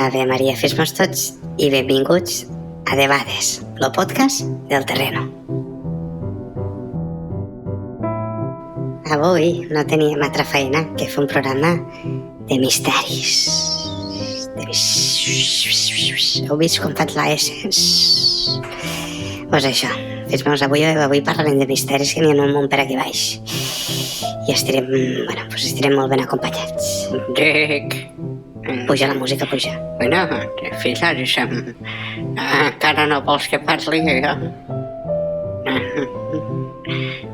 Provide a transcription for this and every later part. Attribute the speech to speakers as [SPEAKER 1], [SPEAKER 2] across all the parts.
[SPEAKER 1] Ave Maria, fes-nos tots i benvinguts a Debades, el podcast del terreno. Avui no teníem altra feina que fer un programa de misteris. Heu vist com faig la S? Doncs això, avui parlarem de misteris que n'hi ha un munt per aquí baix. I estirem molt ben acompanyats.
[SPEAKER 2] Dic...
[SPEAKER 1] Puja la música, puja.
[SPEAKER 2] Bueno, filla, encara no vols que parli jo?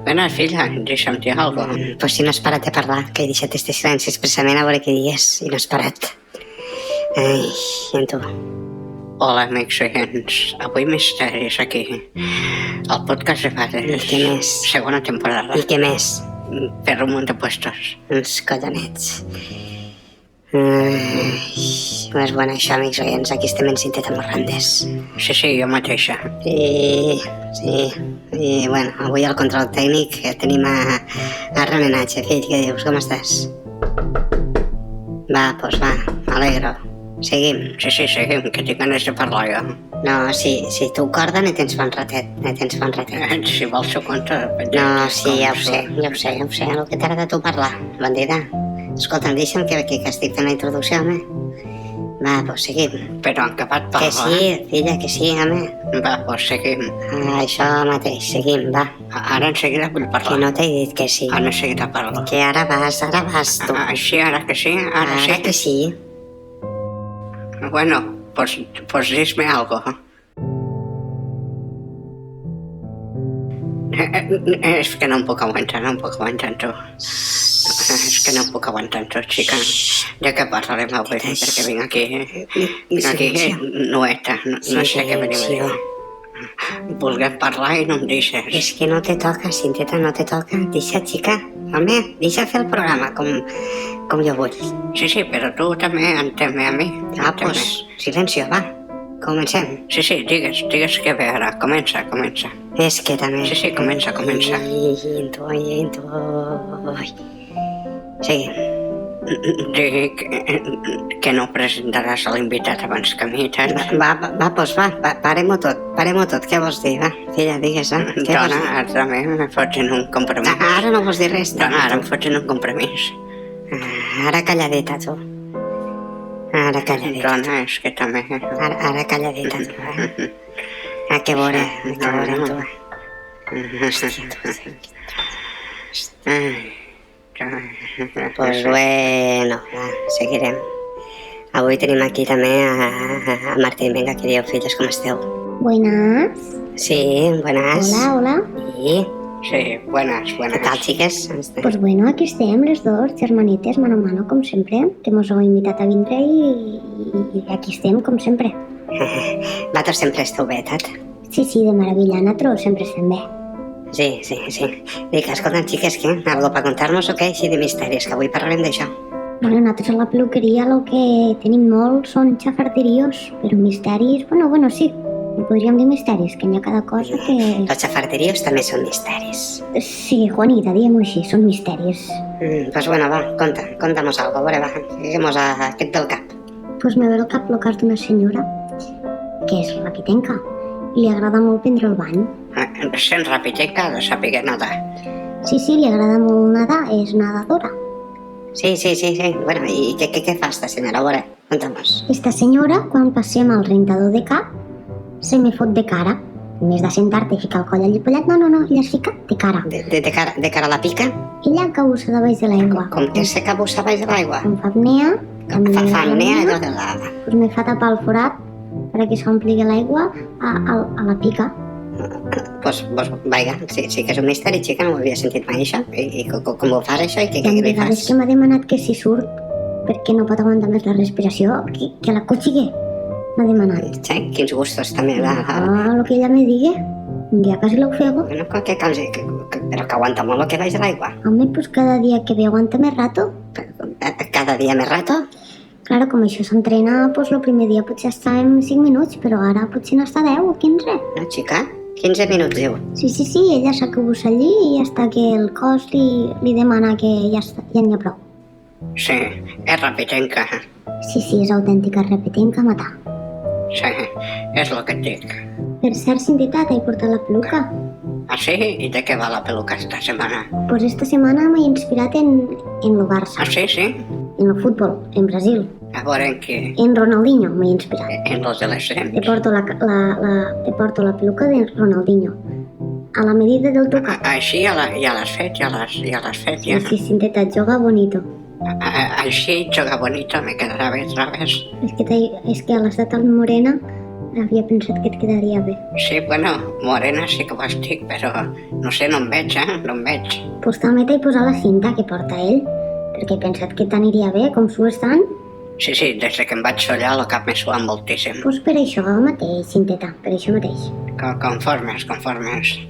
[SPEAKER 2] Bueno, filla, deixa'm dir alguna cosa.
[SPEAKER 1] Pues si no has parat de parlar, que he deixat este silenci expressament a veure què dies i no has parat. Ai, i en tu?
[SPEAKER 2] Hola, amics oients. Avui misteris aquí, al podcast de Debades.
[SPEAKER 1] I què més?
[SPEAKER 2] Segona temporada.
[SPEAKER 1] I què més?
[SPEAKER 2] Per un munt de puestos.
[SPEAKER 1] Uns collonets. Doncs bueno, això, amics oients, aquí estem en Cinteta Morrandes.
[SPEAKER 2] Sí, jo mateixa.
[SPEAKER 1] I bueno, avui al control tècnic tenim a Remenatge, fill, què dius, com estàs? Va, m'alegro. Seguim.
[SPEAKER 2] Sí, seguim, que tinc ganes de parlar jo.
[SPEAKER 1] No, si tu corda ne tens bon ratet.
[SPEAKER 2] Si vols ho conta...
[SPEAKER 1] No, sí, ja ho sé, el que t'agrada a tu parlar, bandida. Escolta'm, deixa'm que estic fent la introducció, home. Va, doncs seguim.
[SPEAKER 2] Però han acabat parlar.
[SPEAKER 1] Que sí, filla, que sí, home.
[SPEAKER 2] Va, doncs seguim.
[SPEAKER 1] Això mateix, seguim, va.
[SPEAKER 2] Ara en seguida vull parlar.
[SPEAKER 1] Que no t'he dit que sí.
[SPEAKER 2] Ara en seguida parlo.
[SPEAKER 1] Que ara vas, tu.
[SPEAKER 2] Sí, ara que sí, ara sí.
[SPEAKER 1] Ara que sí.
[SPEAKER 2] Bueno, pues dis-me algo. És que no em puc aguantar tu. És que no em puc aguantar tu, xica. De què parlarem avui? Perquè vinc aquí nueta, no sé què venim a dir. Volguem parlar i no em deixes.
[SPEAKER 1] És que no te toca, Cinteta, no te toca. Deixa, xica. Home, deixa fer el programa com jo vull.
[SPEAKER 2] Sí, però tu també entén-me a mi.
[SPEAKER 1] Doncs, silencio, va. Comencem.
[SPEAKER 2] Sí, digues que ve ara. Comença.
[SPEAKER 1] És que també...
[SPEAKER 2] Sí, comença.
[SPEAKER 1] I en tu... Seguim.
[SPEAKER 2] Dic que no presentaràs a l'invitat abans que a mi, tant.
[SPEAKER 1] Va, parem-ho tot, què vols dir, va? Filla, digues, va, què vols dir?
[SPEAKER 2] Dona, també em fots en un compromís.
[SPEAKER 1] Ara no vols dir res,
[SPEAKER 2] Dona, ara em fots en un compromís.
[SPEAKER 1] Ara calladeta, tu.
[SPEAKER 2] Dona, és que també...
[SPEAKER 1] Ara calladeta, tu, eh? A què veure, tu. Pues bueno, va, seguirem. Avui tenim aquí també a Martín. Vinga, què dieu, filles, com esteu?
[SPEAKER 3] Buenas.
[SPEAKER 1] Sí, buenas.
[SPEAKER 3] Hola.
[SPEAKER 2] Sí, buenas.
[SPEAKER 1] ¿Qué tal, chiques?
[SPEAKER 3] Pues bueno, aquí estem les dos, germanites, mano a mano, com sempre, que mos heu invitat a vindre i aquí estem, com sempre.
[SPEAKER 1] Vosaltres sempre esteu bé, tat?
[SPEAKER 3] Sí, de meravella, nosaltres sempre estem bé.
[SPEAKER 1] Sí. Dic, escolta'm, xiques, què? Algo per contar-nos o què? Així de misteris, que avui parlarem d'això.
[SPEAKER 3] Bueno, nosaltres a la peluqueria el que tenim molt són xafarderíos, però misteris, bueno, sí. Podríem dir misteris, que hi ha cada cosa que...
[SPEAKER 1] Els xafarderíos també són misteris.
[SPEAKER 3] Sí, Juanita, diguem-ho així, són misteris.
[SPEAKER 1] Pues bueno, va, conta-mos algo, a veure, va, diguem-nos què et ve al cap.
[SPEAKER 3] Pues me ve al cap el cas d'una senyora, que és rapitenca, i li agrada molt prendre el bany.
[SPEAKER 2] Sent rapitenca ha de saber nedar.
[SPEAKER 3] Sí, li agrada molt nedar, és nedadora.
[SPEAKER 1] Sí, bueno, i què fa esta senyora, a veure, conta-mos.
[SPEAKER 3] Esta senyora, quan passem al rentador de cap, se me fot de cara. En vez de sentar-te i ficar el coll allí pollat, no, ella es fica de cara.
[SPEAKER 1] De cara a la pica?
[SPEAKER 3] Ella cabussa de baix de l'aigua.
[SPEAKER 1] Com que se cabussa baix de l'aigua?
[SPEAKER 3] Em fa apnea.
[SPEAKER 1] Fa apnea allò de la...
[SPEAKER 3] Pues me fa tapar el forat perquè s'ompligui l'aigua a la pica.
[SPEAKER 1] Pues vaja, sí que és un misteri, xica, no ho havia sentit mai, això. I com ho fas, això, i què li fas?
[SPEAKER 3] Que m'ha demanat que si surt perquè no pot aguantar més la respiració, que la cotxigue. M'ha demanat.
[SPEAKER 1] Sí, quins gustos també, va.
[SPEAKER 3] El que ella me digui, un dia quasi l'ofego.
[SPEAKER 1] Bueno, però que aguanta molt el que baix de l'aigua.
[SPEAKER 3] Home, pues cada dia que ve aguanta més rato.
[SPEAKER 1] Cada dia més rato?
[SPEAKER 3] Claro, com això s'entrena, pues el primer dia potser està en 5 minuts, però ara potser n'està 10 o 15.
[SPEAKER 1] No, xica, 15 minuts, diu.
[SPEAKER 3] Sí, ella s'acabussa allí i ja està que el cos li demana que ja n'hi ha prou.
[SPEAKER 2] Sí, és rapitenca.
[SPEAKER 3] Sí, és autèntica repetenca a matar.
[SPEAKER 2] Sí, és el que et dic.
[SPEAKER 3] Per cert, Cinteta, t'he portat la peluca.
[SPEAKER 2] Ah, sí? I de què va la peluca esta setmana?
[SPEAKER 3] Pues esta semana m'he inspirat en lo Barça,
[SPEAKER 2] Ah, sí?
[SPEAKER 3] en el fútbol, en Brasil.
[SPEAKER 2] A veure en què?
[SPEAKER 3] En Ronaldinho m'he inspirat.
[SPEAKER 2] En los
[SPEAKER 3] Te
[SPEAKER 2] adolescents.
[SPEAKER 3] porto la peluca de Ronaldinho. A la medida del tocat.
[SPEAKER 2] Així ja l'has fet, ja l'has fet, ja.
[SPEAKER 3] Sí, Cinteta, joga bonito.
[SPEAKER 2] Així, joga bonito, me quedarà bé, trobes?
[SPEAKER 3] És que a l'estat al morena havia pensat que et quedaria bé.
[SPEAKER 2] Sí, bueno, morena sí que ho estic, però no sé, no em veig, no em veig.
[SPEAKER 3] Pues també t'he posat la cinta que porta ell, perquè he pensat que t'aniria bé, com sues tant.
[SPEAKER 2] Sí, des de que em vaig sollar el cap m'he suat moltíssim.
[SPEAKER 3] Pues per això mateix, Cinteta, per això mateix.
[SPEAKER 2] Conformes.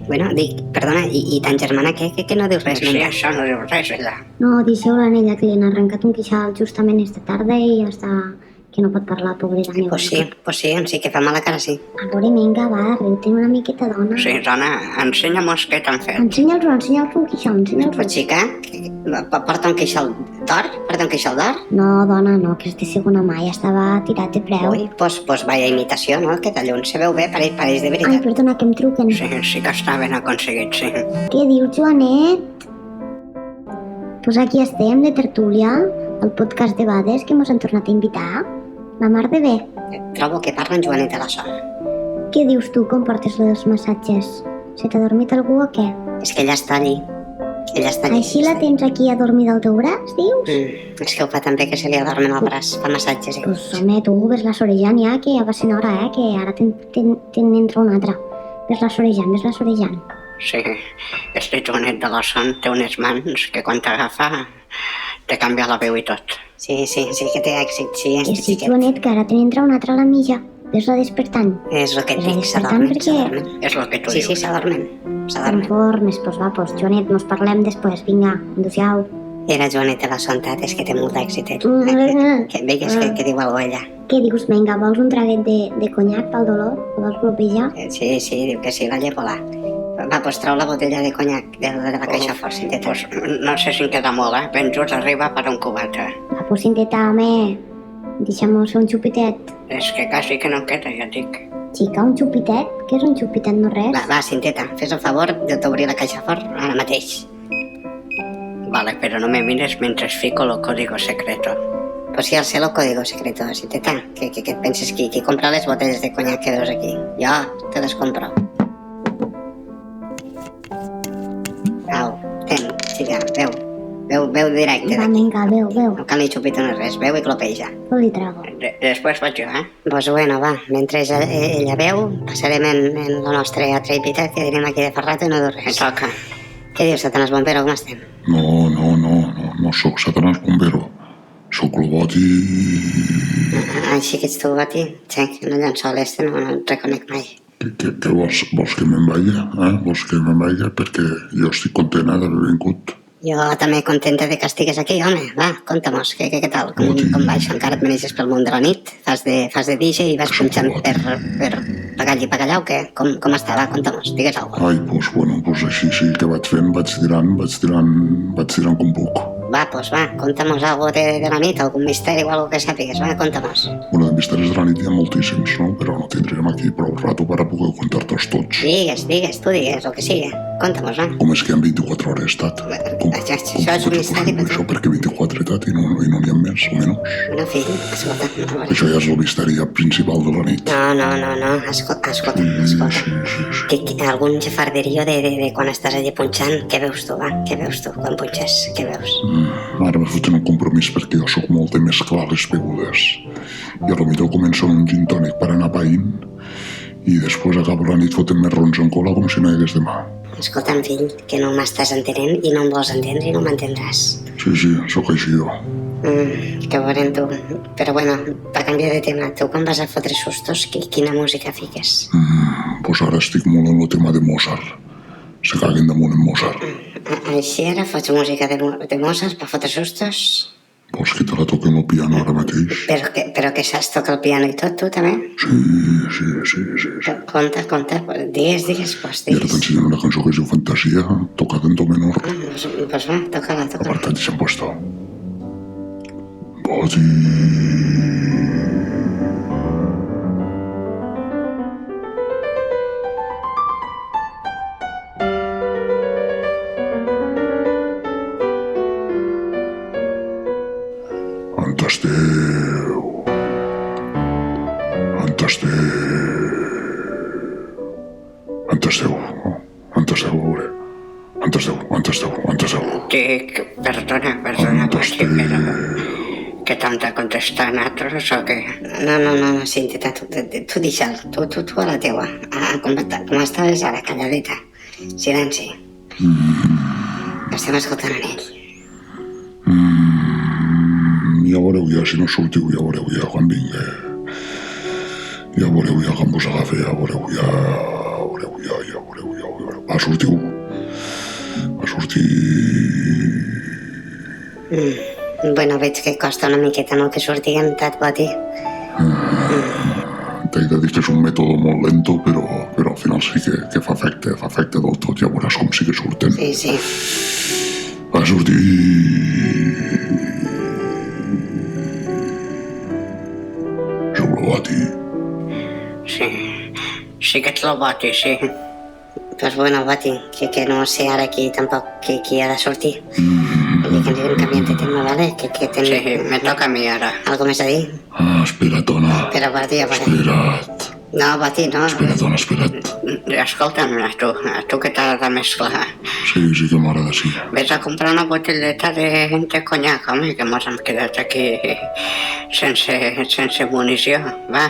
[SPEAKER 1] Bueno, dic, perdona, i tan germana que no dius res,
[SPEAKER 2] Sí,
[SPEAKER 1] vinga?
[SPEAKER 2] això no diu res, ella.
[SPEAKER 3] No, deixeu-la en ella, que li han arrencat un queixal justament esta tarda i ja està... que no pot parlar, pobreta meva.
[SPEAKER 1] Pues sí, sí que fa mala cara, sí.
[SPEAKER 3] A veure, vinga, va, riu-te'n una miqueta, dona.
[SPEAKER 2] Sí, dona, ensenya-mos què t'han fet.
[SPEAKER 3] Ensenya'ls un queixal, ensenya'ls
[SPEAKER 1] Pues xica, porta un queixal d'or?
[SPEAKER 3] No, dona, no, que és de segona mà, ja estava tirat de preu.
[SPEAKER 1] Ui, pues vaya imitació, no? Que de lluny se veu bé, pareix de
[SPEAKER 3] Ai,
[SPEAKER 1] veritat.
[SPEAKER 3] perdona, que em truquen.
[SPEAKER 2] Sí que està ben aconseguit, sí.
[SPEAKER 3] Què dius, Joanet? Pues aquí estem, de tertúlia, el podcast de Bades, que mos han tornat a invitar. La mar de bé.
[SPEAKER 1] Trobo que parla en Joanet de la Sora.
[SPEAKER 3] Què dius tu, com portes els massatges? Se t'ha dormit algú o què?
[SPEAKER 1] És que ella està allí.
[SPEAKER 3] Així la tens aquí adormida al teu braç, dius?
[SPEAKER 1] És que ho fa tan bé que se li adormen al braç, fa massatges.
[SPEAKER 3] Pues home, tu ves-la sorejant ja, que ja va sent hora, que ara te'n entra una altra. Ves-la sorejant.
[SPEAKER 2] Sí, este Joanet de la Son té unes mans que quan t'agafa te canvia la veu i tot.
[SPEAKER 1] Sí, que té èxit, sí.
[SPEAKER 3] Que sí, Joanet, que ara te n'entra una altra a la mitja. Ves-la despertant.
[SPEAKER 1] És el que et dic,
[SPEAKER 3] Despertant
[SPEAKER 1] s'adormen.
[SPEAKER 2] És el que tu
[SPEAKER 1] Sí,
[SPEAKER 2] dius.
[SPEAKER 1] s'adormen.
[SPEAKER 3] Conformes, pues va, pues Joanet, nos parlem després, vinga, adéu-siau.
[SPEAKER 1] Era Joanet de la Sontat, és que té molt d'èxit, ell.
[SPEAKER 3] Mm.
[SPEAKER 1] Que veigues que diu alguna ella.
[SPEAKER 3] Què dius, vinga, vols un traguet de conyac pel dolor? O vols glopejar?
[SPEAKER 1] Sí, diu que sí, la llepola. Va, pues trau la botella de conyac de la caixa fort, Cinteta.
[SPEAKER 2] Pues no sé si en queda molt, Ben just arriba per un cubat.
[SPEAKER 3] Va, pues Cinteta, home, deixa'm-nos fer un xupitet.
[SPEAKER 2] És que quasi que no en queda, ja et dic.
[SPEAKER 3] Xica, un xupitet? Què és un xupitet, no res?
[SPEAKER 1] Va, Cinteta, fes el favor d'obrir la caixa fort ara mateix.
[SPEAKER 2] Vale, però no me mires mentre fico el código secreto.
[SPEAKER 1] Pues sí, el sé el código secreto, Cinteta. Que et penses qui compra les botelles de conyac que veus aquí? Jo te les compro. Au, ten, xica, veu directe
[SPEAKER 3] Va,
[SPEAKER 1] d'aquí.
[SPEAKER 3] vinga, veu.
[SPEAKER 1] No cal ni xupito ni res, veu i clopeja.
[SPEAKER 3] No li trago.
[SPEAKER 2] Després vaig jo,
[SPEAKER 1] Pues bueno, va, mentre ella veu, passarem en la nostra atrevida que direm aquí de Ferrat i no dur
[SPEAKER 2] Em
[SPEAKER 1] res.
[SPEAKER 2] toca.
[SPEAKER 1] Què dius, Satanàs Bombero, com estem?
[SPEAKER 4] No sóc Satanàs Bombero. Sóc Lobot i...
[SPEAKER 1] Així que ets tu, Bati? Xec, no llençol este, no et reconec mai.
[SPEAKER 4] Què vols que me'n vagi? Vols que me'n vagi? Perquè jo estic contenta d'haver vingut.
[SPEAKER 1] Jo també contenta de que estigues aquí, home. Va, conta-mos, què tal? Com va això? Encara et meneixes pel món de la nit? Fas de DJ i vas punxant per pagall i pagallau, què? Com està? Va, conta-mos, digues alguna cosa.
[SPEAKER 4] Ai, doncs així sí que vaig fent, vaig tirant com puc.
[SPEAKER 1] Va, conta-mos alguna cosa de la nit, algun misteri o alguna que sàpigues, va, conta-mos.
[SPEAKER 4] Bueno, de misteris de la nit hi ha moltíssims, no? Però no tindrem aquí prou rato per a poder contar-te'ls tots.
[SPEAKER 1] Digues, tu digues, el que sigui. Conta-mos, va.
[SPEAKER 4] Com és que hi ha 24 hores, tat?
[SPEAKER 1] Això és un misteri, però...
[SPEAKER 4] Això perquè 24, tat, i no n'hi ha més o menys.
[SPEAKER 1] No, fill, escolta.
[SPEAKER 4] Això ja és el misteri principal de la nit.
[SPEAKER 1] No, escolta. Algun xafarderio de quan estàs allí punxant, què veus tu, va? Què veus tu quan punxes? Què veus?
[SPEAKER 4] Ara m'he fotut un compromís perquè jo sóc molt de mesclar les begudes. I a lo millor començo amb un gin tònic per anar païnt i després acabo la nit fotent més rons en cola com si no hi hagués demà.
[SPEAKER 1] Escolta'm, fill, que no m'estàs entenent i no em vols entendre i no m'entendràs.
[SPEAKER 4] Sí, sóc així jo.
[SPEAKER 1] Que veurem tu. Però bueno, per canviar de tema, tu quan vas a fotre sustos, quina música fiques?
[SPEAKER 4] Pues ara estic molt en el tema de Mozart. Se caguen damunt en Mozart.
[SPEAKER 1] Així ara fots música de Mozart per fotre sustos?
[SPEAKER 4] Vols que te la toqui amb el piano ara mateix?
[SPEAKER 1] Però que saps tocar el piano i tot, tu també?
[SPEAKER 4] Sí.
[SPEAKER 1] Conta, digues, pues
[SPEAKER 4] I ara t'ensenyo una cançó que es diu Fantasia, tocada en do menor.
[SPEAKER 1] Pues va, toca-la.
[SPEAKER 4] Apartat i s'han puesto. Poti. On esteu? On esteu? On esteu? On esteu, a veure? On esteu? On esteu? On esteu?
[SPEAKER 2] Dic, perdona, Pati, però... Que t'hem de contestar nosaltres o què?
[SPEAKER 1] No, Cinteta, tu deixa'l, tu a la teua, com estaves ara, calladeta, silenci. Estem escoltant en ell.
[SPEAKER 4] Ja veureu ja, si no sortiu, ja veureu ja quan vingui. Ja veureu ja quan vos agafi, ja veureu ja. Va, sortiu. Va sortir...
[SPEAKER 1] Bueno, veig que costa una miqueta no que sortiguen tant, Poti.
[SPEAKER 4] T'he de dir que és un mètode molt lento, però al final sí que fa efecte del tot, ja veuràs com sí que surten.
[SPEAKER 1] Sí.
[SPEAKER 4] Va sortir... Sobre Bati.
[SPEAKER 2] Sí que ets el Bati, sí.
[SPEAKER 1] Pues bueno, Bati, que no sé ara aquí tampoc qui ha de sortir. Vull dir que anirem canviant de tema, ¿vale? Que tenim...
[SPEAKER 2] Sí, me toca a mi ara.
[SPEAKER 1] Algo més a dir?
[SPEAKER 4] Espera't, dona.
[SPEAKER 1] Però, Bati, a veure...
[SPEAKER 4] Espera't.
[SPEAKER 1] No, Bati, no.
[SPEAKER 4] Espera't, dona, espera't.
[SPEAKER 2] Escolta'm, a tu que t'ha de mesclar.
[SPEAKER 4] Sí que m'agrada, sí.
[SPEAKER 2] Ves a comprar una botelleta de conyac, home, que mos hem quedat aquí sense munició. Va,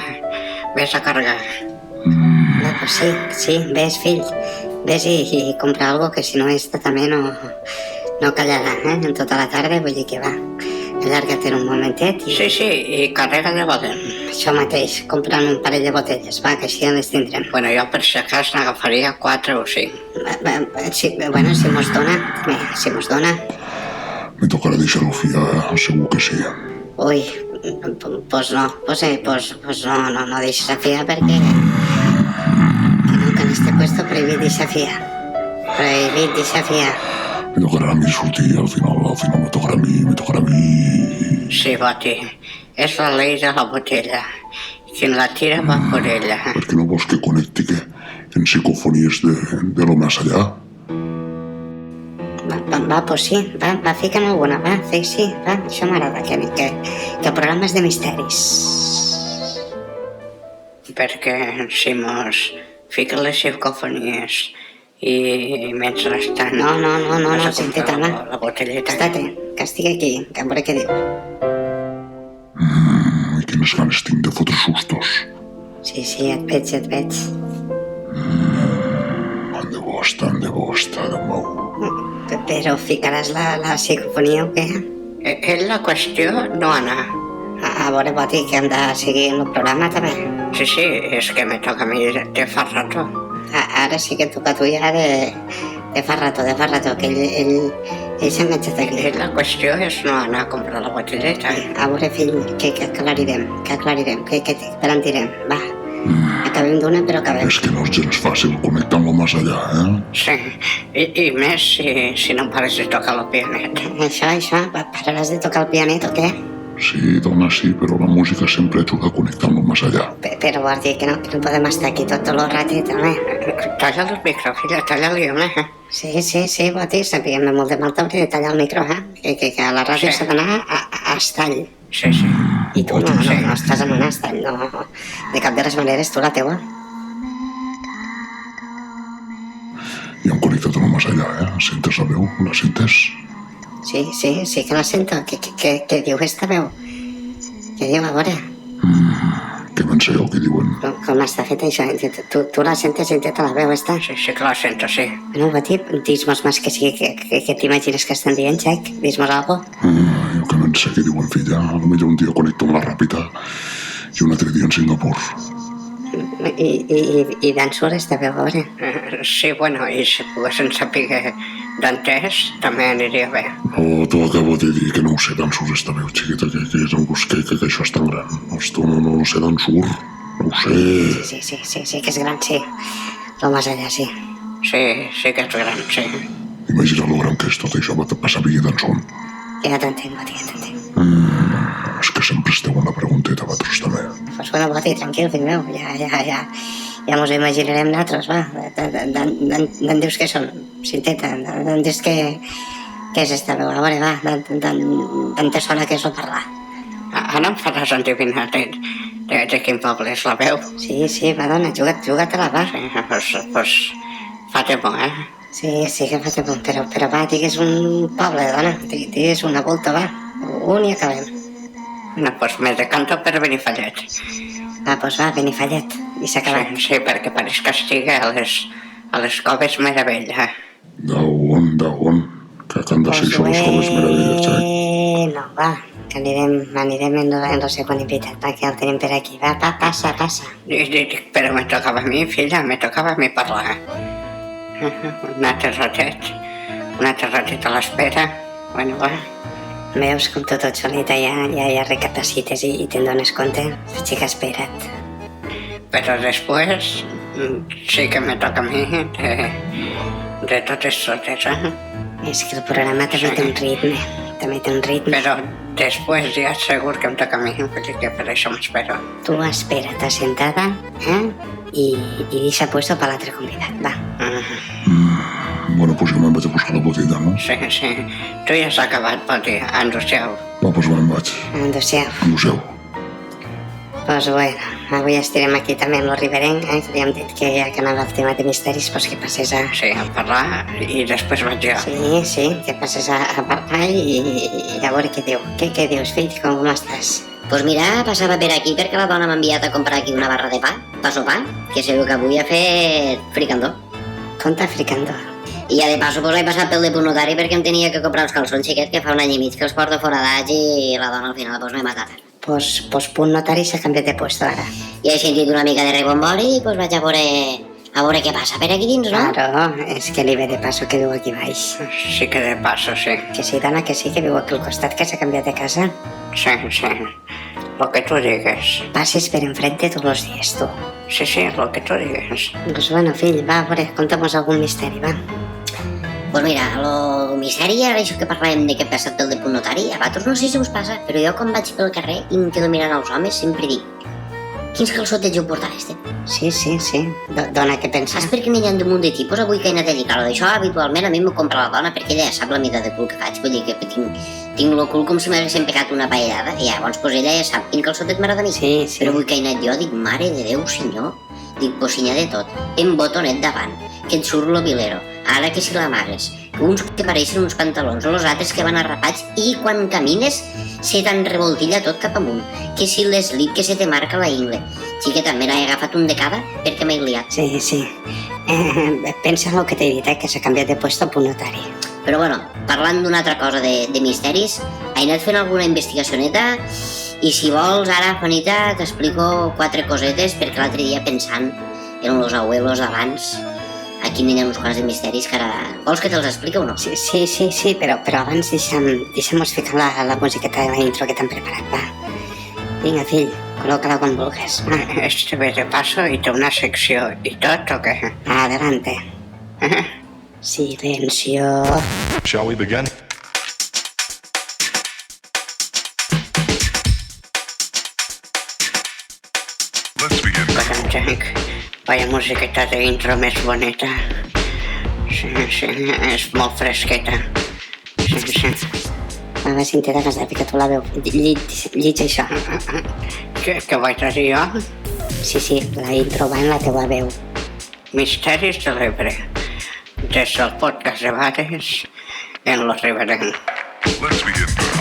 [SPEAKER 2] ves a carregar.
[SPEAKER 1] No, pues sí, ves, fill. Ves i compra algo que si no esta també no callarà, en tota la tarda, vull dir que va. Allarga-te'n un momentet i...
[SPEAKER 2] Sí, i carrega de valent.
[SPEAKER 1] Això mateix, comprant un parell de botelles, va, que així ja les tindrem.
[SPEAKER 2] Bueno, jo per si acas n'agafaria 4 o 5.
[SPEAKER 1] Sí, bueno, si mos dona, si mos dona.
[SPEAKER 4] Me tocarà deixar-ho fiar, segur que sí.
[SPEAKER 1] Ui, pues no, no deixes a fiar perquè... Que en este puesto prohibit deixar fiar. Prohibit deixar fiar.
[SPEAKER 4] Me tocarà a mi sortir, al final me tocarà a mi.
[SPEAKER 2] Sí, Bati, és la llei de la botella. Quien la tira va por ella.
[SPEAKER 4] Per què no vols que connecti en psicofonies de lo més allà?
[SPEAKER 1] Va, pues sí, va, fica'm alguna, va, sí, va, això m'agrada, que programes de misteris.
[SPEAKER 2] Perquè si mos fiquen les psicofonies i mentrestant...
[SPEAKER 1] No, Cinteta, va.
[SPEAKER 2] La botelleta.
[SPEAKER 1] Estate, que estic aquí, que a veure què diu.
[SPEAKER 4] Quines ganes tinc de fotre sustos.
[SPEAKER 1] Sí, et veig.
[SPEAKER 4] Tant de bosta, de meu.
[SPEAKER 1] Però ficaràs la psicofonia o què?
[SPEAKER 2] És la qüestió no anar.
[SPEAKER 1] A veure, Boti, que hem de seguir en el programa també.
[SPEAKER 2] Sí, és que me toca a mi de fa rato.
[SPEAKER 1] Ara sí que toca a tu ja de fa rato, que ell s'ha enganxat aquí.
[SPEAKER 2] La qüestió és no anar a comprar la botelleta.
[SPEAKER 1] A veure, fill, que aclarirem, que garantirem, va. Acabem d'una, però acabem.
[SPEAKER 4] És que no és gens fàcil connectar amb lo més allà,
[SPEAKER 2] Sí, i més si no pares de tocar el pianet.
[SPEAKER 1] Això, pararàs de tocar el pianet o què?
[SPEAKER 4] Sí, dona, sí, però la música sempre ajuda a connectar amb lo més allà.
[SPEAKER 1] Però vol dir que no podem estar aquí tot el ratet, home.
[SPEAKER 2] Talla el micro, filla, talla-li, home.
[SPEAKER 1] Sí, Boti, sapiguem molt de mal t'hauria de tallar el micro, que a la ràdio s'ha d'anar a estall.
[SPEAKER 2] Sí.
[SPEAKER 1] I tu no estàs en un estall, no. De cap de les maneres, tu la teua.
[SPEAKER 4] I hem connectat amb lo més allà, Sentes la veu? La sentes?
[SPEAKER 1] Sí que la sento. Què diu esta veu? Què diu, a veure?
[SPEAKER 4] Què ben sé què diuen?
[SPEAKER 1] Com està fet això? Tu la sentes, intenta la veu, esta?
[SPEAKER 2] Sí que la sento, sí.
[SPEAKER 1] Bueno, Bati, dis-mos més que sigui que t'imagines que estan dient, Jack. Dis-mos algo.
[SPEAKER 4] Jo que ben sé què diuen, filla. Potser un dia connecto amb la Ràpita i un altre dia en Singapur.
[SPEAKER 1] I d'on surt esta veu, a veure?
[SPEAKER 2] Sí, bueno, i si poguessin saber d'entès, també aniria bé.
[SPEAKER 4] T'ho acabo de dir, que no ho sé d'on surt esta veu, xiqueta, que això és tan gran. Hosti, no sé d'on surt, no ho sé.
[SPEAKER 1] Sí, que és gran, sí. Lo més allà, sí.
[SPEAKER 2] Sí que és gran, sí.
[SPEAKER 4] Imagina lo gran que és tot això, per saber d'on són.
[SPEAKER 1] Ja t'entenc, Bati, ja t'entenc.
[SPEAKER 4] És que sempre esteu una pregunteta, vosaltres també.
[SPEAKER 1] Pues bueno, Boti, tranquil, fill meu, ja mos ho imaginarem nosaltres, va. D'on dius que són, Cinteta? D'on dius que és esta veu? A veure, va, d'on te sona que és el parlar?
[SPEAKER 2] Ara em faràs endevinar de quin poble és la veu.
[SPEAKER 1] Sí, va, dona, juga-te-la, va.
[SPEAKER 2] Pues fa temor,
[SPEAKER 1] Sí, que fa temor, però va, digues un poble, dona, digues una volta, va. Un i acabem.
[SPEAKER 2] No, pues me decanto per Benifallet.
[SPEAKER 1] Pues va, Benifallet, i s'ha acabat.
[SPEAKER 2] Sí, perquè pareix que estigui a les Coves Meravella.
[SPEAKER 4] D'on? Que han de ser això les Coves Meravelles,
[SPEAKER 1] No, va, que anirem en la segona invitat, va, que el tenim per aquí. Va, passa.
[SPEAKER 2] Dic, però me tocava a mi, filla, me tocava a mi parlar. Un altre ratet a l'espera. Bueno, va.
[SPEAKER 1] Veus com tu tot solita ja recapacites i te'n dones compte? Xica, espera't.
[SPEAKER 2] Però després sí que me toca a mi de totes,
[SPEAKER 1] És que el programa també té un ritme.
[SPEAKER 2] Però després ja segur que em toca a mi, vull dir que per això m'espero.
[SPEAKER 1] Tu espera't assentada, i deixa puesto per l'altre convidat, va.
[SPEAKER 4] Bueno, pues jo me'n vaig a buscar la botella, no?
[SPEAKER 2] Sí. Tu ja has acabat, Boti, endosseu.
[SPEAKER 4] Va, pues me'n vaig.
[SPEAKER 1] Endosseu. Pues bueno, avui estirem aquí també amb el riberenc, que li hem dit que ja que anava al tema de misteris, pues que passés a...
[SPEAKER 2] Sí, a parlar i després vaig jo.
[SPEAKER 1] Sí, que passes a parlar i a veure què diu. Què dius, fill? Com estàs?
[SPEAKER 5] Pues mira, passava per aquí perquè la dona m'ha enviat a comprar aquí una barra de pa, pa sopar, que se veu que avui ha fet fricandó.
[SPEAKER 1] Conta fricandó.
[SPEAKER 5] I ja de passo pues he passat pel depò notari perquè em tenia que comprar uns calçons xiquets que fa un any i mig que els porto foradats i la dona al final pues m'he matat.
[SPEAKER 1] Pues punt notari s'ha canviat de puesto ara.
[SPEAKER 5] I he sentit una mica de rebombori i pues vaig a veure què passa per aquí dins, no?
[SPEAKER 1] Claro, és que li ve de passo que viu aquí baix.
[SPEAKER 2] Sí que de passo, sí.
[SPEAKER 1] Que sí, dona, que sí, que viu aquí al costat, que s'ha canviat de casa.
[SPEAKER 2] Sí. Lo que tu digues.
[SPEAKER 1] Passes per enfrente tots els dies, tu.
[SPEAKER 2] Sí, lo que tu digues.
[SPEAKER 1] Pues bueno, fill, va, a veure, conta'm algun misteri, va.
[SPEAKER 5] Pues mira, lo misteri, ara això que parlàvem de que he passat pel depò notari, a vosaltres no sé si us passa, però jo quan vaig pel carrer i em quedo mirant els homes sempre dic: quins calçotets heu portat, este?
[SPEAKER 1] Sí. Dona, què pensa?
[SPEAKER 5] Saps per què n'hi ha un munt de tipus avui que he anat a dir? Claro, d'això habitualment a mi m'ho compra la dona perquè ella ja sap la mida de cul que faig. Vull dir que tinc el cul com si m'haguessin pegat una paellada i llavors pues ella ja sap quin calçotet m'agrada a mi.
[SPEAKER 1] Sí.
[SPEAKER 5] Però avui que he anat jo dic, mare de Déu, senyor, dic, pues si n'hi ha de tot. En botonet davant, que et surt lo bilero, ara que si l'amagues, uns que pareixen uns pantalons, els altres que van arrapats i quan camines se te'n revoltilla tot cap amunt, que si l'eslip que se te marca la ingle. Xiqueta, me n'he agafat un de cada perquè m'he liat.
[SPEAKER 1] Sí. Pensa en el que t'he dit, que s'ha canviat de puesto a punt notari.
[SPEAKER 5] Però bueno, parlant d'una altra cosa de misteris, he anat fent alguna investigacioneta i si vols ara, Juanita, t'explico 4 cosetes perquè l'altre dia pensant en los abuelos d'abans, aquí n'hi ha uns quants de misteris que ara... Vols que te'ls expliqui o no?
[SPEAKER 1] Sí, però abans deixa'm-nos ficar la musiqueta de la intro que t'han preparat, va. Vinga, fill, col·loca-la quan vulguis.
[SPEAKER 2] Este ve de passo i té una secció i tot, o què?
[SPEAKER 1] Adelante. Silencio.
[SPEAKER 6] Shall we begin? Let's begin.
[SPEAKER 2] Jack, vaya musiqueta d'intro més boneta. Sí, és molt fresqueta. Sí.
[SPEAKER 1] A veure, Cinteta, que has de ficar tu la veu. Llig això.
[SPEAKER 2] Què vaig a dir jo?
[SPEAKER 1] Sí, la intro va en la teua veu.
[SPEAKER 2] Misteris de l'Ebre. Des del podcast de Bares en lo riberenc.
[SPEAKER 6] Let's begin, girl.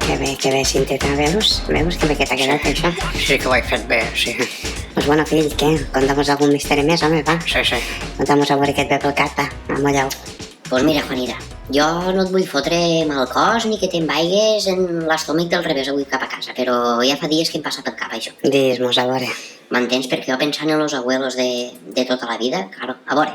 [SPEAKER 1] Que bé, Cinteta, veus? Veus que bé que t'ha quedat això?
[SPEAKER 2] Sí que ho he fet bé, sí.
[SPEAKER 1] Pues bueno, fill, què? Conta'm algun misteri més, home, va.
[SPEAKER 2] Sí.
[SPEAKER 1] Conta'm a veure què et ve pel cap, va. Amolleu.
[SPEAKER 5] Pues mira, Juanita, jo no et vull fotre mal cos ni que t'envaigues en l'estómac del revés avui cap a casa, però ja fa dies que em passa pel cap això.
[SPEAKER 1] Dis-mos, a veure.
[SPEAKER 5] M'entens? Perquè jo pensant en los abuelos de tota la vida, claro, a veure,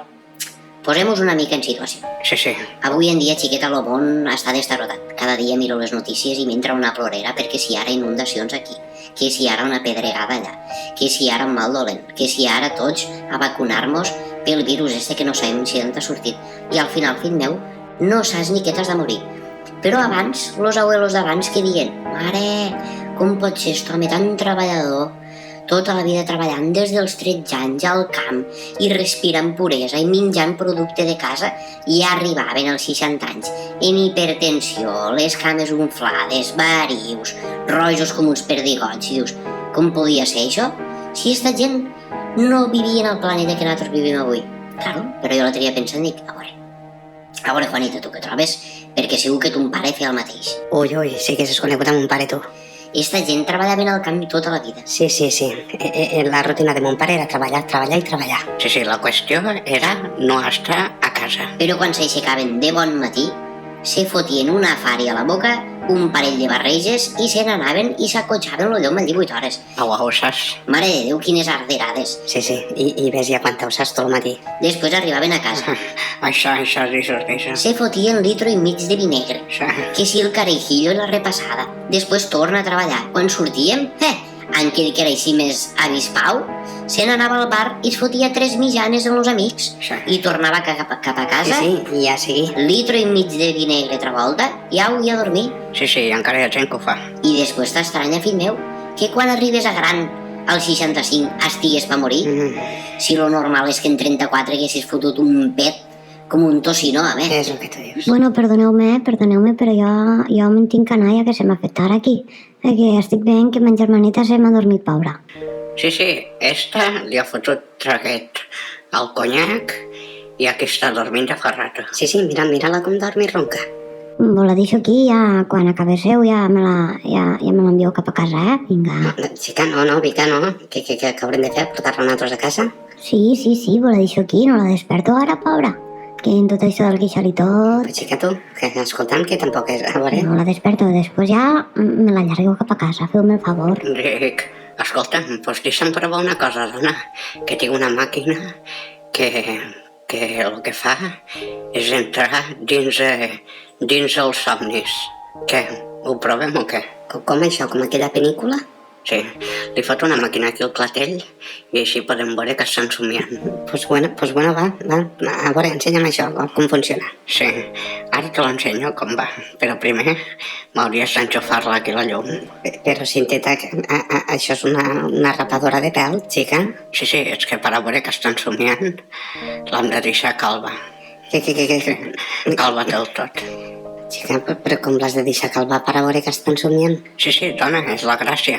[SPEAKER 5] posem-nos una mica en situació.
[SPEAKER 2] Sí.
[SPEAKER 5] Avui en dia, xiqueta, el món està destarotat. Cada dia miro les notícies i m'entra una plorera perquè si ara inundacions aquí, que si ara una pedregada allà, que si ara un mal dolent, que si ara tots a vacunar-nos pel virus este que no sabem si d'on ha sortit. I al final, fill meu, no saps ni què t'has de morir. Però abans, los abuelos d'abans que diuen, mare, com pot ser aquest home tan treballador, tota la vida treballant des dels 13 anys al camp i respirant puresa i menjant producte de casa, i arribaven als 60 anys en hipertensió, les cames unflades, varius, rojos com uns perdigots, i dius, com podia ser això? Si esta gent no vivia en el planeta que nosaltres vivim avui. Claro, però jo l'altre dia pensant, dic, a veure, Juanita, tu que trobes? Perquè segur que ton pare feia el mateix.
[SPEAKER 1] Ui, sí que s'has conegut amb mon pare, tu.
[SPEAKER 5] Esta gent treballava en el camp tota la vida.
[SPEAKER 1] Sí. La rutina de mon pare era treballar i treballar.
[SPEAKER 2] Sí, la qüestió era no estar a casa.
[SPEAKER 5] Però quan s'aixecaven de bon matí, se fotien una fari a la boca, un parell de barreges i se n'anaven i s'acotxaven lo llom al 18 hores.
[SPEAKER 2] Au, saps?
[SPEAKER 5] Mare de Déu, quines arderades.
[SPEAKER 1] Sí, i ves ja quan t'ho saps tot el matí.
[SPEAKER 5] Després arribaven a casa.
[SPEAKER 2] Això, això.
[SPEAKER 5] Se fotien litro i mig de vi negre.
[SPEAKER 2] Sí.
[SPEAKER 5] Que si el carejillo i la repassada. Després torna a treballar. Quan sortíem, Anque que era així més avispau, se n'anava al bar i es fotia 3 mitjanes amb els amics.
[SPEAKER 2] Sí.
[SPEAKER 5] I tornava cap a casa.
[SPEAKER 1] Sí, i ja seguir.
[SPEAKER 5] Litro i mig de vi negre altra volta i au, i a dormir.
[SPEAKER 2] Sí, encara hi ha gent que ho fa.
[SPEAKER 5] I després t'estranya, fill meu, que quan arribes a gran, als 65, estigues per morir. Si lo normal és que en 34 haguessis fotut un pet com un tocino, a més.
[SPEAKER 1] És el que tu dius.
[SPEAKER 3] Bueno, perdoneu-me, però jo me'n tinc que anar, ja que se m'ha fet tard aquí. Perquè estic veient que ma germanita se m'ha dormit, pobra.
[SPEAKER 2] Sí, esta li ha fotut traguet al conyac i aquí està dormint de fa rato.
[SPEAKER 1] Sí, mira-la com dorm i ronca.
[SPEAKER 3] Vos la deixo aquí, ja quan acabéssiu ja me l'envieu cap a casa, Vinga.
[SPEAKER 1] Xica, no, Vica, no. Què haurem de fer? Portar-la nosaltres a casa?
[SPEAKER 3] Sí, vos la deixo aquí, no la desperto ara, pobra. Que en tot això del guixar i tot...
[SPEAKER 1] Però xica, tu, que escolta'm, que tampoc és... A veure...
[SPEAKER 3] No la desperto, després ja me la llargueu cap a casa, feu-me el favor.
[SPEAKER 2] Dic, escolta'm, doncs deixa'm provar una cosa, dona, que tinc una màquina que el que fa és entrar dins els somnis. Què, ho provem o què?
[SPEAKER 1] Com això, com aquella pel·lícula?
[SPEAKER 2] Sí, li fot una màquina aquí al clatell i així podem veure que estan somiant.
[SPEAKER 1] Pues bueno, va. A veure, ensenya'm això, com funciona.
[SPEAKER 2] Sí, ara te l'ensenyo com va, però primer m'hauries d'enxufar-la aquí la llum.
[SPEAKER 1] Però, Cinteta, això és una rapadora de pèl, xica?
[SPEAKER 2] Sí, és que per a veure que estan somiant l'hem de deixar calva.
[SPEAKER 1] Què?
[SPEAKER 2] Calva del tot.
[SPEAKER 1] Xica, però com l'has de deixar calvar per a veure que estan somiant?
[SPEAKER 2] Sí, dona, és la gràcia.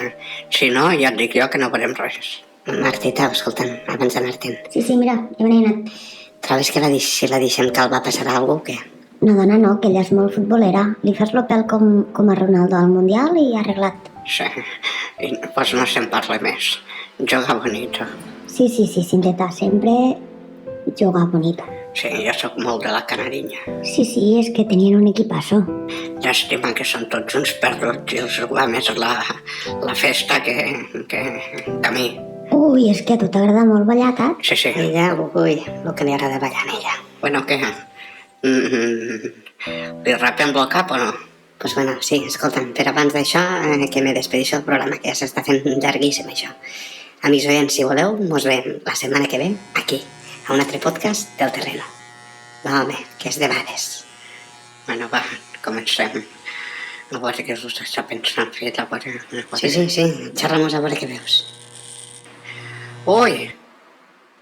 [SPEAKER 2] Si no, ja et dic jo que no veurem res.
[SPEAKER 1] Martita, escolta'm, abans d'anar-te'n.
[SPEAKER 3] Sí, mira, ja me n'he anat.
[SPEAKER 1] Trobes que si la deixem calvar passarà alguna cosa o què?
[SPEAKER 3] No, dona, no, que ella és molt futbolera. Li fas lo pèl com a Ronaldo al Mundial i arreglat.
[SPEAKER 2] Sí, doncs no se'n parla més. Joga bonito.
[SPEAKER 3] Sí, Cinteta, sempre jugar bonito.
[SPEAKER 2] Sí, jo sóc molt de la Canarinya.
[SPEAKER 3] Sí, és que tenien un equipasso.
[SPEAKER 2] Llàstima que són tots uns perduts i els va més la festa que a mi.
[SPEAKER 3] Ui, és que a tu t'agrada molt ballar, Tat?
[SPEAKER 2] Sí.
[SPEAKER 1] Ella, el que li agrada ballar a ella.
[SPEAKER 2] Bueno, què? Li rapem el cap o no?
[SPEAKER 1] Pues bueno, sí, escolta'm, però abans d'això que me despedeixo del programa, que ja s'està fent llarguíssim això. Amics oients, si voleu, mos veiem la setmana que ve, aquí, a un altre podcast del Terreno. Va, home, que és debades.
[SPEAKER 2] Bueno, va, comencem. A veure què us està pensant, fet, a veure...
[SPEAKER 1] Sí, xerra-mos a veure què veus.
[SPEAKER 2] Ui,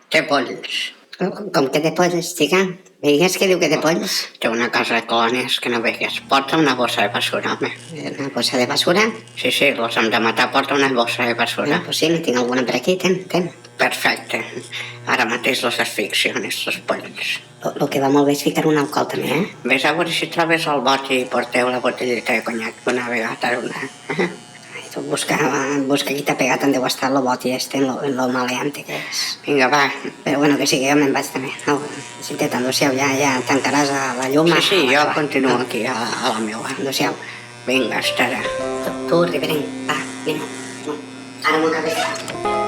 [SPEAKER 2] té polls.
[SPEAKER 1] Com que té polls, xica? Veigues que diu que té polls?
[SPEAKER 2] Té una casa de colònies que no veigues. Porta una bossa de basura, home.
[SPEAKER 1] Una bossa de basura?
[SPEAKER 2] Sí, los hem de matar, porta una bossa de basura.
[SPEAKER 1] Pues sí, ne tinc alguna per aquí, ten.
[SPEAKER 2] Perfecte. Ara mateix los asficciones, los polls.
[SPEAKER 1] El que va molt bé és ficar un alcohol també,
[SPEAKER 2] Ves a veure si trobes el bot i porteu la botelleta de conyac d'una vegada.
[SPEAKER 1] Tu busca qui t'ha pegat on deu estar el bot i en lo maleante que és.
[SPEAKER 2] Vinga, va.
[SPEAKER 1] Però bueno, que sí, que jo me'n vaig també. Si té tant dossiau, ja tancaràs a la llum.
[SPEAKER 2] Sí, jo continuo aquí a la meva.
[SPEAKER 1] Dossiau.
[SPEAKER 2] Vinga, estarà.
[SPEAKER 1] Tu, riberenc, va, vine. Ara m'ho acabes de...